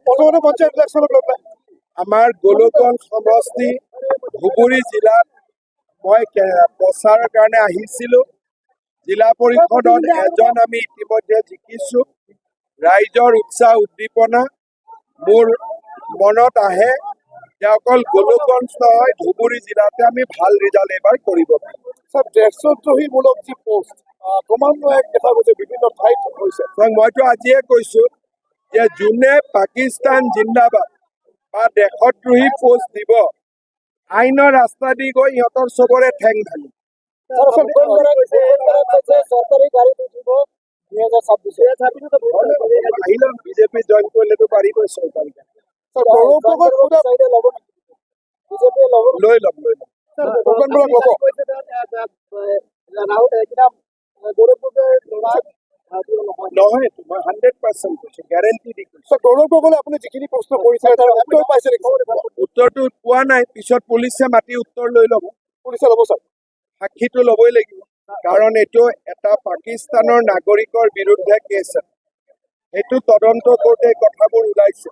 প্ৰথমতে পঞ্চায়ত ইলেকশ্যনক লৈ পেলাই আমাৰ গোলকগঞ্জ সমষ্টি ধুবুৰী জিলাত মই প্ৰচাৰৰ কাৰণে আহিছিলোঁ। জিলা পৰিষদত এজন আমি ইতিমধ্যে জিকিছোঁ। ৰাইজৰ উৎসাহ উদ্দীপনা মোৰ মনত আহে যে অকল গোলকগঞ্জ নহয়, ধুবুৰী জিলাতে আমি ভাল ৰিজাল্ট এইবাৰ কৰিব পাৰিম। স্যাৰ, দেশদ্ৰোহীমূলক যি পোষ্ট ক্ৰমান্বয়ে দেখা গৈছে বিভিন্ন ঠাইত হৈছে। মইতো আজিয়ে কৈছোঁ যে যোনে পাকিস্তান জিন্দাবাদ বা দেশদ্ৰোহী পোষ্ট দিব, আইনৰ ৰাস্তা দি গৈ সিহঁতৰ চবৰে ঠেং ভাঙিব। আহিলে বিজেপি জইন কৰিলেতো পাৰিবই চৰকাৰী লৈ ল'ম। নহয়, মই 100% কৈছোঁ, গেৰেণ্টি দি কৈছোঁ। গৌৰৱ গগৈলে আপুনি যিখিনি প্ৰশ্ন কৰিছে তাৰ উত্তৰ পাইছে নেকি? উত্তৰটো পোৱা নাই, পিছত পুলিচে মাতি উত্তৰ লৈ ল'ব। পুলিচে ল'ব স্যাৰ। সাক্ষীটো ল'বই লাগিব, কাৰণ এইটো এটা পাকিস্তানৰ নাগৰিকৰ বিৰুদ্ধে কেছ। সেইটো তদন্ত কৰোঁতে কথাবোৰ ওলাইছে।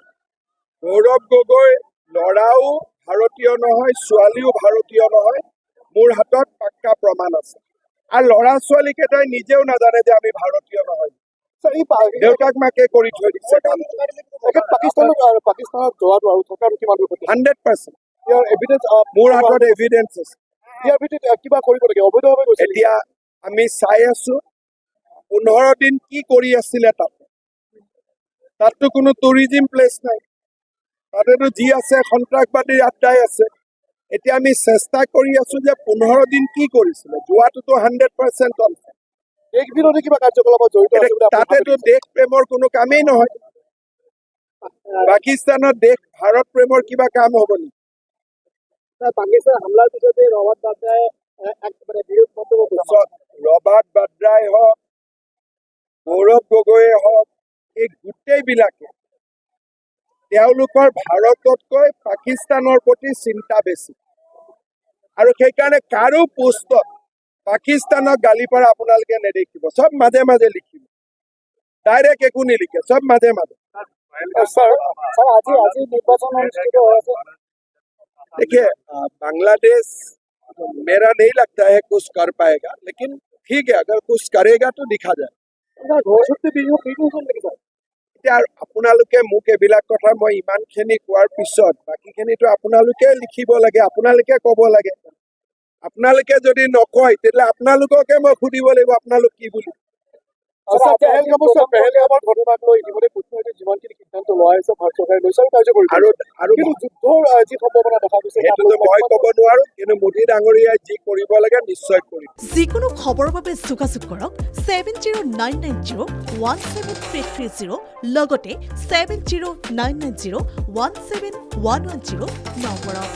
গৌৰৱ গগৈ ল'ৰাও ভাৰতীয় নহয়, ছোৱালীও ভাৰতীয় নহয়, মোৰ হাতত পাক্কা প্ৰমাণ আছে। আৰু ল'ৰা ছোৱালীকেইটাই নিজেও নাজানে যে আমি ভাৰতীয় নহয়। দেউতাক মাকে কৰি থৈ দিছে কামটো। পাকিস্তানত যোৱাটো আৰু থকাটো কিমান 100%। ইয়াৰ এভিডেন্স মোৰ হাতত এভিডেন্স আছে। ইয়াৰ ভিতৰত কিবা কৰিব লাগে, অবৈধভাৱে গৈছে। এতিয়া আমি চাই আছো 15 দিন কি কৰি আছিলে তাততো কোনো টুৰিজিম প্লেচ নাই, তাতেতো যি আছে সন্ত্ৰাসবাদীৰ আড্ডাই আছে। এতিয়া আমি চেষ্টা কৰি আছো যে 15 দিন কি কৰিছিলে, যোৱাটোতো 100% দেশ বিৰোধী কিবা কাৰ্যকলাপত জড়িত আছে বুলি তাতেতো দেশ প্ৰেমৰ কোনো কামেই নহয়। পাকিস্তানত দেশ ভাৰত প্ৰেমৰ কিবা কাম হ'ব নেকি? পাকিস্তান হামলাৰ পিছতে ৰবাৰ্ট বাদ্ৰাই হওক, গৌৰৱ গগৈয়ে হওক, এই গোটেইবিলাকে তেওঁলোকৰ ভাৰততকৈ পাকিস্তানৰ প্ৰতি চিন্তা বেছি। আৰু সেইকাৰণে কাৰো পোষ্টত পাকিস্তানক গালি পৰা আপোনালোকে নেদেখিব। চব মাজে মাজে লিখিব, ডাইৰেক্ট একো নিলিখে, চব মাজে মাজে। देखिए, बांग्लादेश मेरा नहीं लगता है कुछ कर पाएगा, लेकिन ठीक है, अगर कुछ करेगा तो दिखा जाए। এতিয়া আপোনালোকে মোক এইবিলাক কথা মই ইমানখিনি কোৱাৰ পিছত বাকীখিনিতো আপোনালোকে লিখিব লাগে, আপোনালোকে ক'ব লাগে। আপোনালোকে যদি নকয় তেতিয়াহ'লে আপোনালোককে মই সুধিব লাগিব আপোনালোক কি বুলি। মই ক'ব নোৱাৰো, কিন্তু মোদী ডাঙৰীয়াই যি কৰিব লাগে নিশ্চয় কৰিব। যিকোনো খবৰৰ বাবে যোগাযোগ কৰক 7099017330 লগতে 7099017110 নম্বৰত।